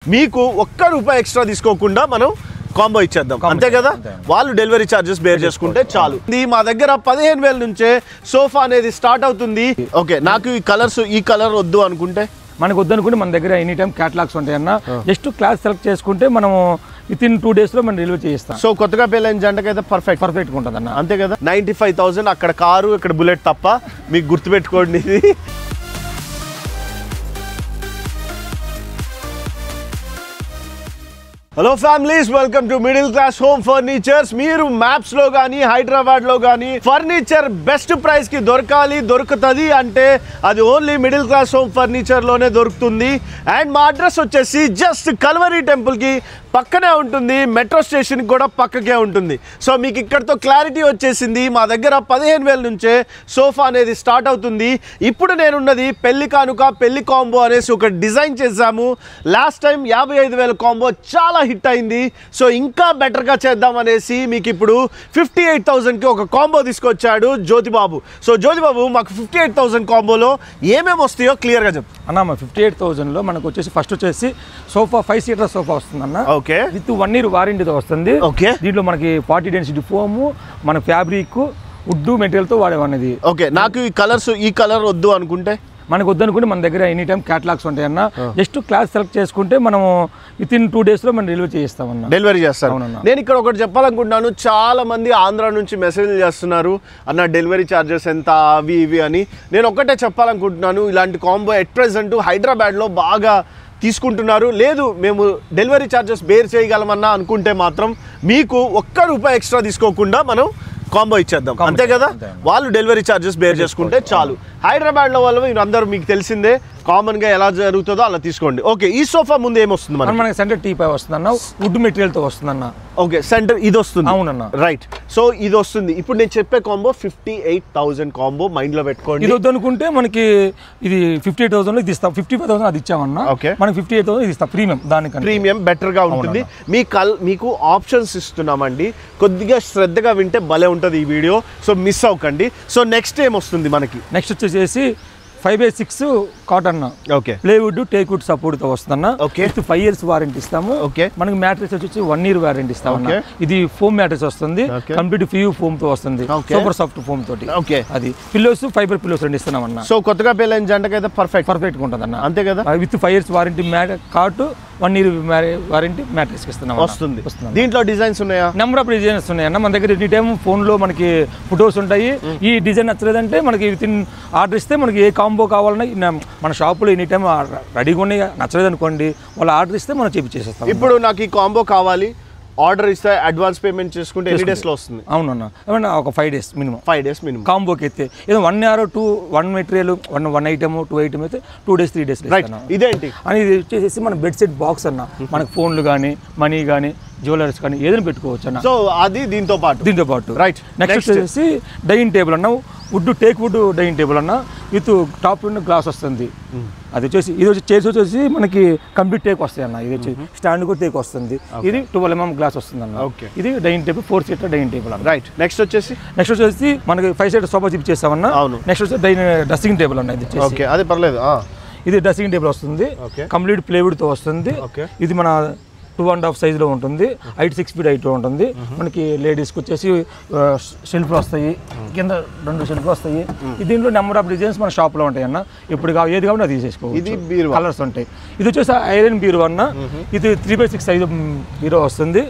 మీకు ఒక్క రూపాయి ఎక్స్ట్రా తీసుకోకుండా మనం కాంబో ఇచ్చేద్దాం అంతే కదా వాళ్ళు డెలివరీ చార్జెస్ బేర్ చేసుకుంటే చాలు ఇది మా దగ్గర 15000 నుంచే సోఫా అనేది స్టార్ట్ అవుతుంది ఓకే నాకు ఈ కలర్స్ ఈ కలర్ వద్దు అనుకుంటే మనకు వద్దనుకుంటే మన దగ్గర ఎనీ టైం క్యాటలాగ్స్ ఉంటాయన్న జస్ట్ క్లాస్ సెలెక్ట్ చేసుకుంటే మనం వితిన్ 2 days లో మనం డెలివరీ చేస్తాం సో కొత్తగా పెళ్ళైన జంటకైతే పర్ఫెక్ట్ ఉంటుంది అన్న అంతే కదా 95000 అక్కడ కారు ఇక్కడ బుల్లెట్ తప్ప మీకు గుర్తుపెట్టుకోండి ఇది hello families welcome to middle class home furnitures మీరు మ్యాప్స్ లో గానీ హైదరాబాద్ లో గానీ ఫర్నిచర్ బెస్ట్ ప్రైస్ కి దొరుకుతుంది అంటే అది only middle class home furniture లోనే దొరుకుతుంది అండ్ మా అడ్రస్ వచ్చేసి జస్ట్ కల్వరీ టెంపుల్ కి పక్కనే ఉంటుంది మెట్రో స్టేషన్ కూడా పక్కకే ఉంటుంది సో మీకు ఇక్కడతో క్లారిటీ వచ్చేసింది మా దగ్గర 15000 నుంచే సోఫా అనేది స్టార్ట్ అవుతుంది ఇప్పుడు నేనున్నది పెళ్లి కానుక పెళ్లి కాంబో అనేసి ఒక డిజైన్ చేశాము లాస్ట్ టైం 55000 కాంబో చాలా హిట్ అయింది సో ఇంకా బెటర్గా చేద్దాం అనేసి మీకు ఇప్పుడు 58000కి ఒక కాంబో తీసుకొచ్చాడు జ్యోతిబాబు సో జ్యోతిబాబు మాకు 58000 కాంబోలో ఏమేమి వస్తాయో క్లియర్గా చెప్పు అన్న 58000లో మనకు వచ్చేసి ఫస్ట్ వచ్చేసి సోఫా 5-seater సోఫా వస్తుంది అన్న ఓకే విత్ 1 year వారంటీతో వస్తుంది ఓకే దీంట్లో మనకి 40 density ఫోమ్ మన ఫ్యాబ్రిక్ వుడ్ మెటీరియల్తో వాడేవన్నది ఓకే నాకు ఈ కలర్స్ ఈ కలర్ వద్దు అనుకుంటే మనకు వద్దనుకుంటే మన దగ్గర ఎనీ టైం క్యాటలాగ్స్ ఉంటాయన్న జస్ట్ క్లాస్ సెలెక్ట్ చేసుకుంటే మనం వితిన్ 2 days లో మనం డెలివరీ చేస్తామన్న డెలివరీ చేస్తాను నేను ఇక్కడ ఒకటి చెప్పాలనుకుంటున్నాను చాలా మంది ఆంధ్ర నుంచి మెసేజ్లు చేస్తున్నారు అన్న డెలివరీ ఛార్జెస్ ఎంత అవి ఇవి అని నేను ఒకటే చెప్పాలనుకుంటున్నాను ఇలాంటి కాంబో ఎట్ ప్రెజెంట్ హైదరాబాద్లో బాగా తీసుకుంటున్నారు లేదు మేము డెలివరీ ఛార్జెస్ బేర్ చేయగలమన్నా అనుకుంటే మాత్రం మీకు ఒక్క రూపాయి ఎక్స్ట్రా తీసుకోకుండా మనం కాంబో ఇచ్చేద్దాం అంతే కదా వాళ్ళు డెలివరీ ఛార్జెస్ బేర్ చేసుకుంటే చాలు హైదరాబాద్లో వాళ్ళు మీరు అందరూ మీకు తెలిసిందే కామన్గా ఎలా జరుగుతుందో అలా తీసుకోండి ఓకే ఈ సోఫా ముందు ఏమొస్తుంది మనకి సెంటర్ టీ పై వస్తుంది అన్న వుడ్ మెటీరియల్తో వస్తుంది అన్న ఓకే సెంటర్ ఇది వస్తుంది అవునన్న రైట్ సో ఇది వస్తుంది ఇప్పుడు నేను చెప్పే కాంబో 58000 కాంబో మైండ్లో పెట్టుకోండి ఇది వద్దనుకుంటే మనకి ఇది 58000 ఇది ఇస్తాం 55000 అది ఇచ్చామన్నా ఓకే మనకి 58000 ఇది ఇస్తాం ప్రీమియం దానికన్నా ప్రీమియం బెటర్గా ఉంటుంది మీకు ఆప్షన్స్ ఇస్తున్నామండి కొద్దిగా శ్రద్ధగా వింటే భలే ఉంటుంది ఈ వీడియో సో మిస్ అవ్వకండి సో నెక్స్ట్ ఏం వస్తుంది మనకి నెక్స్ట్ వచ్చేసి 5x6 cotton okay plywood teakwood support తో వస్తుందన్న ఓకే 5 years వారంటీ ఇస్తాము ఓకే మనకి మ్యాట్రెస్ వచ్చి 1 year వారంటీ ఇస్తామన్న ఇది ఫోమ్ మ్యాట్రెస్ వస్తుంది కంప్లీట్ ఫియూ ఫోమ్ తో వస్తుంది సూపర్ సాఫ్ట్ ఫోమ్ తోటి ఓకే అది పిల్లోస్ ఫైబర్ పిల్లోస్ రెండు ఇస్తున్నామన్న సో కొత్తగా పెళ్ళైన జంటకైతే పర్ఫెక్ట్ గా ఉంటుందన్న అంతే కదా with 5 years warranty cot 1 year warranty mattress ఇస్తున్నాం వస్తుంది దీంట్లో డిజైన్స్ ఉన్నాయా నెంబర్ ఆఫ్ డిజైన్స్ ఉన్నాయన్న మన దగ్గర ఎనీ టైం ఫోన్ లో మనకి ఫొటోస్ ఉంటాయి ఈ డిజైన్ నచ్చలేదంటే మనకి విత్ ఇన్ ఆర్డర్ ఇస్తే మనకి ఏ కాంబో కావాలన్నా మన షాపులో ఎనీ టైం రెడీగా ఉన్నాయి నచ్చలేదు అనుకోండి వాళ్ళు ఆర్డర్ ఇస్తే మనం చేపిచ్చేస్తాం ఇప్పుడు నాకు ఈ కాంబో కావాలి ఆర్డర్ ఇస్తే అడ్వాన్స్ పేమెంట్ చేసుకుంటే ఎన్ని డేస్లో వస్తుంది అవునన్నా ఏమన్నా ఒక 5 days మినిమం 5 days మినిమం కాంబోకి అయితే ఏదో 1 hour 1 మెటీరియల్ 1 ఐటమ్ 2 ఐటమ్ అయితే 2 days 3 days ఇదేంటి అని ఇది వచ్చేసి మన బెడ్ సెట్ బాక్స్ అన్న మనకు ఫోన్లు కానీ మనీ కానీ జ్యువెలరీస్ కానీ ఏదైనా పెట్టుకోవచ్చు అన్న సో అది దీంతో పాటు రైట్ నెక్స్ట్ వచ్చేసి డైనింగ్ టేబుల్ అన్న wood teak wood dining table అన్న విత్ టాప్ గ్లాస్ వస్తుంది అది వచ్చేసి ఇది వచ్చి చైర్స్ వచ్చేసి మనకి కంప్లీట్ టేక్ వస్తాయి అన్న ఇది వచ్చి స్టాండ్ కూడా టేక్ వస్తుంది ఇది 12 mm గ్లాస్ వస్తుంది అన్న ఇది dining table 4-seater dining table అన్న రైట్ నెక్స్ట్ వచ్చేసి మనకి 5-seater సోఫా చిప్ చేస్తామన్నా నెక్స్ట్ వచ్చి డ్రెస్సింగ్ టేబుల్ అన్న ఇది ఓకే అది పర్లేదు ఇది డ్రెస్సింగ్ టేబుల్ వస్తుంది కంప్లీట్ ప్లేవుడ్ తో వస్తుంది ఇది మన 2.5 సైజులో ఉంటుంది 6 feet హైట్లో ఉంటుంది మనకి లేడీస్కి వచ్చేసి షెల్ఫ్లు వస్తాయి కింద 2 షెల్ఫ్లు వస్తాయి దీంట్లో నెంబర్ ఆఫ్ డిజైన్స్ మన షాప్లో ఉంటాయి అన్న ఇప్పుడు ఏది కావాలి అది తీసేసుకోవచ్చు కలర్స్ ఉంటాయి ఇది వచ్చేసి ఐరన్ బీరో అన్న ఇది 3x6 సైజు బీరో వస్తుంది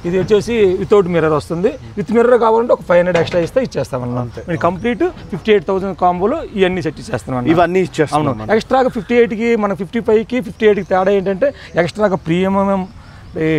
ఇది వచ్చేసి వితౌట్ మిర్రర్ వస్తుంది విత్ మిర్రర్ కావాలంటే ఒక 500 ఎక్స్ట్రా ఇస్తే ఇచ్చేస్తామన్నా మీరు కంప్లీట్ 58000 కాంబోలో ఇవన్నీ సెట్ ఇచ్చేస్తాం ఇవన్నీ ఇచ్చేస్తాం ఎక్స్ట్రాగా 58కి మన 55కి 58కి తేడా ఏంటంటే ఎక్స్ట్రాగా ప్రీమియం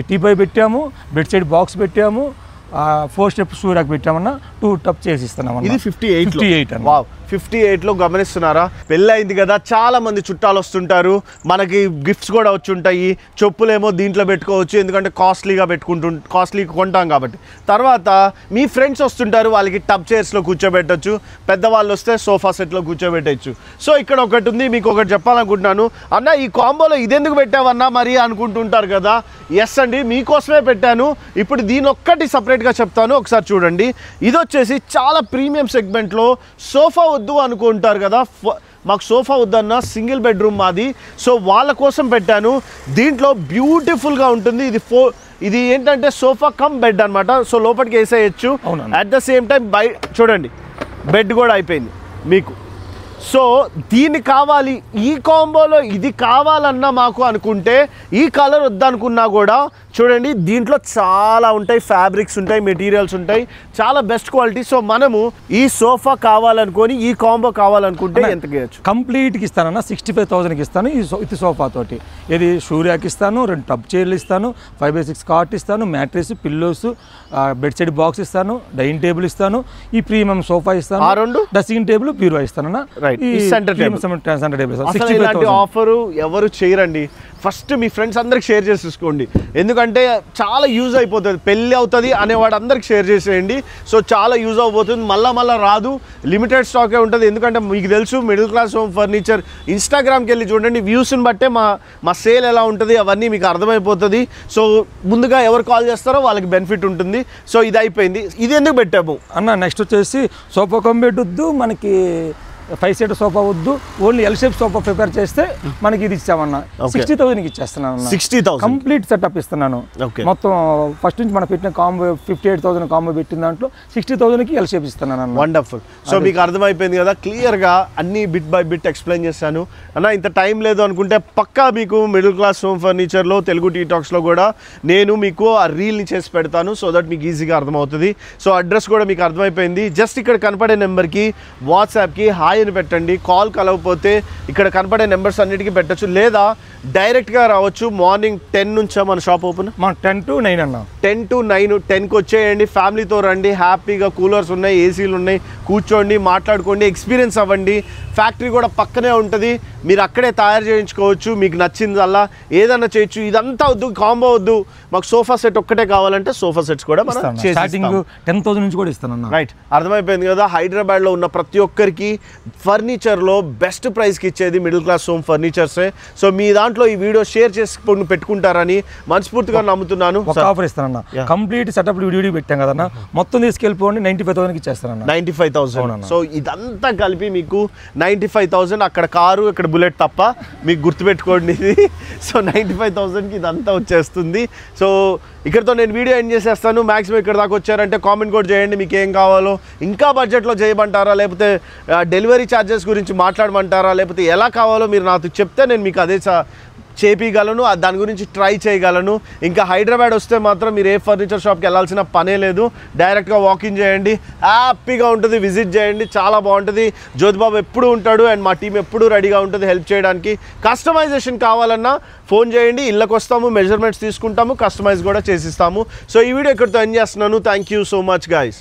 టీపై పెట్టాము బెడ్ సైడ్ బాక్స్ పెట్టాము 4 step సూరాక్ పెట్టామన్నా 2 టప్ చేసి ఇస్తున్నాం ఇది 58 వావ్ 58లో గమనిస్తున్నారా పెళ్ళయింది కదా చాలా మంది చుట్టాలు వస్తుంటారు మనకి గిఫ్ట్స్ కూడా వచ్చి ఉంటాయి చెప్పులేమో దీంట్లో పెట్టుకోవచ్చు ఎందుకంటే కాస్ట్లీ కొంటాం కాబట్టి తర్వాత మీ ఫ్రెండ్స్ వస్తుంటారు వాళ్ళకి టబ్ చైర్స్లో కూర్చోబెట్టచ్చు పెద్దవాళ్ళు వస్తే సోఫా సెట్లో కూర్చోబెట్టచ్చు సో ఇక్కడ ఒకటి ఉంది మీకు ఒకటి చెప్పాలనుకుంటున్నాను అన్న ఈ కాంబోలో ఇదెందుకు పెట్టావన్నా మరి అనుకుంటుంటారు కదా ఎస్ అండి మీకోసమే పెట్టాను ఇప్పుడు దీని ఒక్కటి సపరేట్గా చెప్తాను ఒకసారి చూడండి ఇది వచ్చేసి చాలా ప్రీమియం సెగ్మెంట్లో సోఫా వద్దు అనుకుంటారు కదా మాకు సోఫా వద్దన్న, సింగిల్ బెడ్రూమ్ మాది, సో వాళ్ళ కోసం పెట్టాను. దీంట్లో బ్యూటిఫుల్గా ఉంటుంది. ఇది ఏంటంటే సోఫా కమ్ బెడ్ అనమాట. సో లోపలికి వేసేయచ్చు. అట్ ద సేమ్ టైం చూడండి బెడ్ కూడా అయిపోయింది మీకు. సో దీన్ని కావాలి, ఈ కాంబోలో ఇది కావాలన్నా మాకు అనుకుంటే, ఈ కలర్ వద్దనుకున్నా కూడా చూడండి దీంట్లో చాలా ఉంటాయి, ఫ్యాబ్రిక్స్ ఉంటాయి, మెటీరియల్స్ ఉంటాయి, చాలా బెస్ట్ క్వాలిటీ. సో మనము ఈ సోఫా కావాలనుకొని ఈ కాంబో కావాలనుకుంటే ఎంతకి ఇవ్వచ్చు? కంప్లీట్కి ఇస్తానన్నా 65,000కి ఇస్తాను. ఇది సోఫా తోటి ఇది షూర్యాకి ఇస్తాను, 2 టబ్ చైర్లు ఇస్తాను, 5x6 కాట్ ఇస్తాను, mattress, pillows, bed side box ఇస్తాను, డైనింగ్ టేబుల్ ఇస్తాను, ఈ ప్రీమియం సోఫా ఇస్తాను, డ్రెస్సింగ్ టేబుల్ ప్యూర్ ఇస్తానన్నా. ఆఫర్ ఎవరు చేయరండి. ఫస్ట్ మీ ఫ్రెండ్స్ అందరికి షేర్ చేసేసుకోండి, ఎందుకంటే చాలా యూజ్ అయిపోతుంది. పెళ్ళి అవుతుంది అనేవాడు అందరికి షేర్ చేసేయండి. సో చాలా యూజ్ అయిపోతుంది, మళ్ళీ రాదు, లిమిటెడ్ స్టాకే ఉంటుంది. ఎందుకంటే మీకు తెలుసు మిడిల్ క్లాస్ హోమ్ ఫర్నిచర్ ఇన్స్టాగ్రామ్కి వెళ్ళి చూడండి, వ్యూస్ని బట్టే మా సేల్ ఎలా ఉంటుంది అవన్నీ మీకు అర్థమైపోతుంది. సో ముందుగా ఎవరు కాల్ చేస్తారో వాళ్ళకి బెనిఫిట్ ఉంటుంది. సో ఇది అయిపోయింది. ఇది ఎందుకు పెట్టాము అన్న? నెక్స్ట్ వచ్చేసి సోఫా కంబెడ్ వద్దు మనకి, 5 సీటర్ సోఫా వద్దు, only L shape sofa prepare చేస్తే మనకి ఇది ఇచ్చామన్నా. 60,000కి ఇచ్చేస్తున్నాను. 60,000 కంప్లీట్ సెటప్ ఇస్తున్నాను. మొత్తం ఫస్ట్ నుంచి మనం పెట్టిన కాంబో 58,000 కాంబో పెట్టిన దాంట్లో 60,000కి ఎల్ షేప్ ఇస్తున్నాను. వండర్ఫుల్. సో మీకు అర్థమైపోయింది కదా, క్లియర్గా అన్ని బిట్ బై బిట్ ఎక్స్ప్లెయిన్ చేశాను అన్న. ఇంత టైం లేదు అనుకుంటే పక్కా మీకు మిడిల్ క్లాస్ హోమ్ ఫర్నిచర్లో తెలుగు టీ టాక్స్లో కూడా నేను మీకు ఆ రీల్ని చేసి పెడతాను, సో దట్ మీకు ఈజీగా అర్థమవుతుంది. సో అడ్రస్ కూడా మీకు అర్థమైపోయింది. జస్ట్ ఇక్కడ కనపడే నెంబర్కి వాట్సాప్కి హాయ్ అని పెట్టండి. కాల్ కలవకపోతే ఇక్కడ కనపడే నెంబర్స్ అన్నిటికీ పెట్టచ్చు, లేదా డైరెక్ట్గా రావచ్చు. మార్నింగ్ 10 నుంచా మన షాప్ ఓపెన్? 10 to 9 అన్న. 10 to 9, 10కి వచ్చేయండి. ఫ్యామిలీతో రండి, హ్యాపీగా కూలర్స్ ఉన్నాయి, ఏసీలు ఉన్నాయి, కూర్చోండి, మాట్లాడుకోండి, ఎక్స్పీరియన్స్ అవ్వండి. ఫ్యాక్టరీ కూడా పక్కనే ఉంటుంది, మీరు అక్కడే తయారు చేయించుకోవచ్చు. మీకు నచ్చిందల్లా ఏదన్నా చేయొచ్చు. ఇదంతా వద్దు, కాంబో వద్దు, మాకు సోఫా సెట్ ఒక్కటే కావాలంటే సోఫా సెట్స్ కూడా మనం స్టార్టింగ్ 10,000 నుంచి కూడా ఇస్తాను. రైట్, అర్థమైపోయింది కదా. హైదరాబాద్లో ఉన్న ప్రతి ఒక్కరికి ఫర్నిచర్లో బెస్ట్ ప్రైస్కి ఇచ్చేది మిడిల్ క్లాస్ హోమ్ ఫర్నిచర్సే. సో మీ దాంట్లో ఈ వీడియో షేర్ చేసుకొని పెట్టుకుంటారని మనస్ఫూర్తిగా నమ్ముతున్నాను. ఒక ఆఫర్ ఇస్తానన్నా, కంప్లీట్ సెటప్ వీడియో పెట్టాం కదన్నా, మొత్తం తీసుకెళ్ళిపోండి 95,000కి ఇచ్చేస్తానన్నా. 95,000. సో ఇదంతా కలిపి మీకు 95,000. అక్కడ కారు, ఇక్కడ బుల్లెట్ తప్ప, మీకు గుర్తుపెట్టుకోండి ఇది. సో 95,000కి ఇదంతా వచ్చేస్తుంది. సో ఇక్కడతో నేను వీడియో ఎండ్ చేసేస్తాను. మ్యాక్సిమం ఇక్కడ దాకా వచ్చారంటే కామెంట్ కూడా చేయండి మీకు ఏం కావాలో. ఇంకా బడ్జెట్లో చేయమంటారా, లేకపోతే డెలివరీ ఛార్జెస్ గురించి మాట్లాడమంటారా, లేకపోతే ఎలా కావాలో మీరు నాకు చెప్తే నేను మీకు అదే చేపించగలను, దాని గురించి ట్రై చేయగలను. ఇంకా హైదరాబాద్ వస్తే మాత్రం మీరు ఏ ఫర్నిచర్ షాప్కి వెళ్ళాల్సిన పనే లేదు, డైరెక్ట్గా వాకింగ్ చేయండి, హ్యాపీగా ఉంటుంది, విజిట్ చేయండి, చాలా బాగుంటుంది. జ్యోతిబాబు ఎప్పుడు ఉంటాడు అండ్ మా టీం ఎప్పుడు రెడీగా ఉంటుంది హెల్ప్ చేయడానికి. కస్టమైజేషన్ కావాలన్నా ఫోన్ చేయండి, ఇళ్ళకి వస్తాము, మెజర్మెంట్స్ తీసుకుంటాము, కస్టమైజ్ కూడా చేసిస్తాము. సో ఈ వీడియో ఇక్కడితో ఎండ్ చేస్తున్నాను. Thank you so much guys.